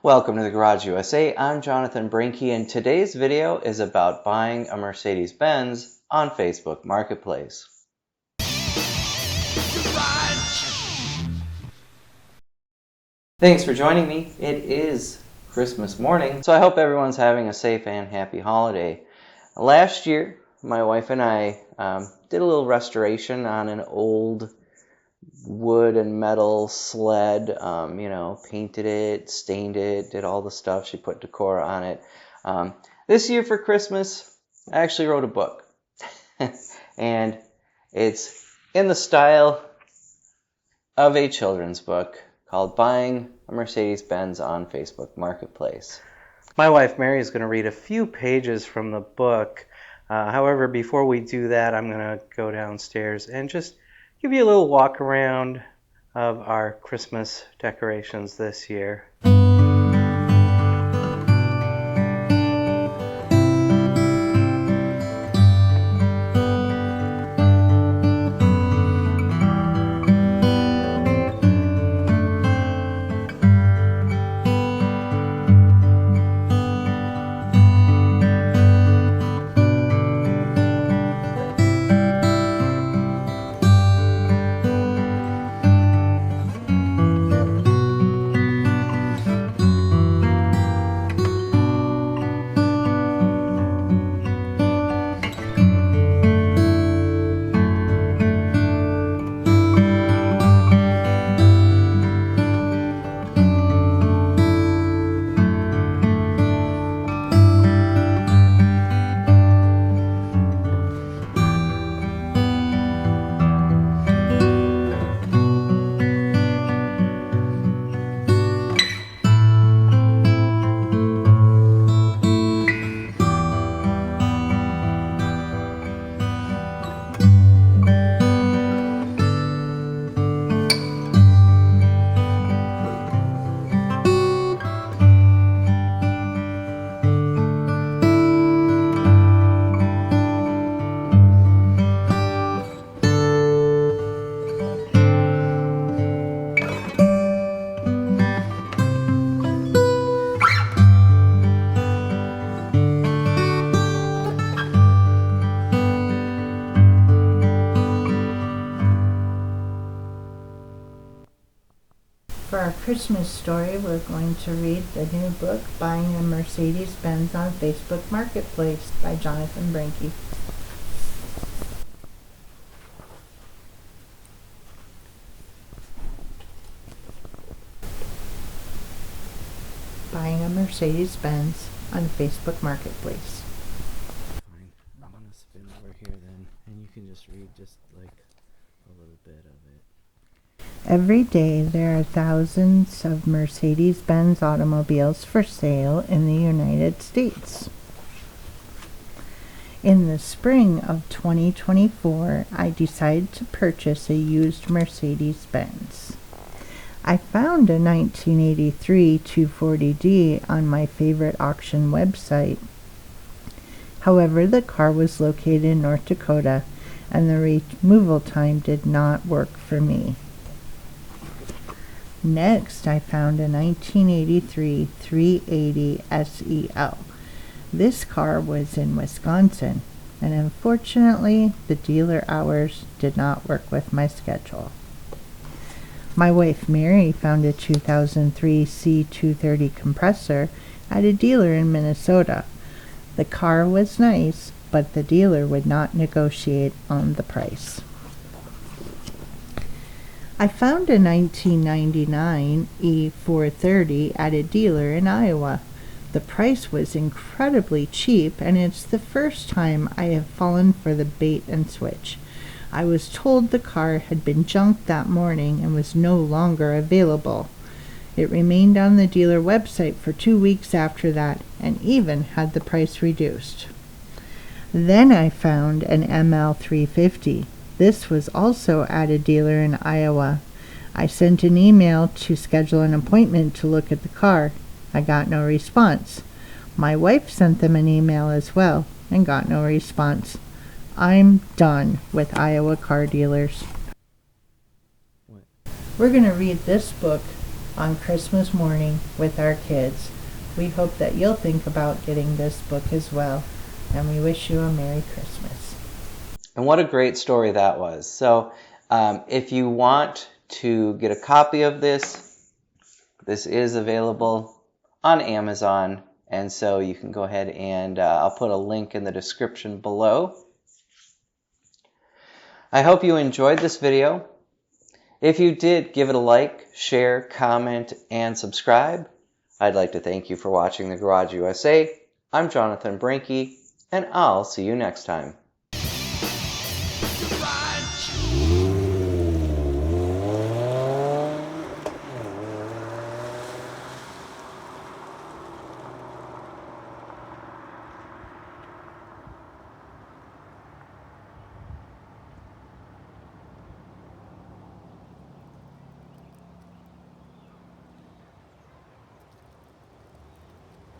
Welcome to the Garage USA. I'm Jonathan Brenke, and today's video is about buying a Mercedes-Benz on Facebook Marketplace. Thanks for joining me. It is Christmas morning, so I hope everyone's having a safe and happy holiday. Last year, my wife and I did a little restoration on an old wood and metal sled, painted it, stained it, did all the stuff. She put decor on it. This year for Christmas, I actually wrote a book. And it's in the style of a children's book called Buying a Mercedes-Benz on Facebook Marketplace. My wife Mary is going to read a few pages from the book. However, before we do that, I'm going to go downstairs and just give you a little walk around of our Christmas decorations this year. For our Christmas story, we're going to read the new book, Buying a Mercedes-Benz on Facebook Marketplace by Jonathan Brenke. Buying a Mercedes-Benz on Facebook Marketplace. Fine. I'm going to spin over here then, and you can just read just like a little bit of it. Every day there are thousands of Mercedes-Benz automobiles for sale in the United States. In the spring of 2024, I decided to purchase a used Mercedes-Benz. I found a 1983 240D on my favorite auction website. However, the car was located in North Dakota, and the removal time did not work for me. Next, I found a 1983 380 SEL. This car was in Wisconsin, and unfortunately, the dealer hours did not work with my schedule. My wife Mary found a 2003 C230 compressor at a dealer in Minnesota. The car was nice, but the dealer would not negotiate on the price. I found a 1999 E430 at a dealer in Iowa. The price was incredibly cheap, and it's the first time I have fallen for the bait and switch. I was told the car had been junked that morning and was no longer available. It remained on the dealer website for 2 weeks after that, and even had the price reduced. Then I found an ML350. This was also at a dealer in Iowa. I sent an email to schedule an appointment to look at the car. I got no response. My wife sent them an email as well and got no response. I'm done with Iowa car dealers. We're going to read this book on Christmas morning with our kids. We hope that you'll think about getting this book as well, and we wish you a Merry Christmas. And what a great story that was. So if you want to get a copy of this is available on Amazon, and so you can go ahead and I'll put a link in the description below. I hope you enjoyed this video. If you did, give it a like, share, comment, and subscribe. I'd like to thank you for watching The Garage USA. I'm Jonathan Brenke, and I'll see you next time.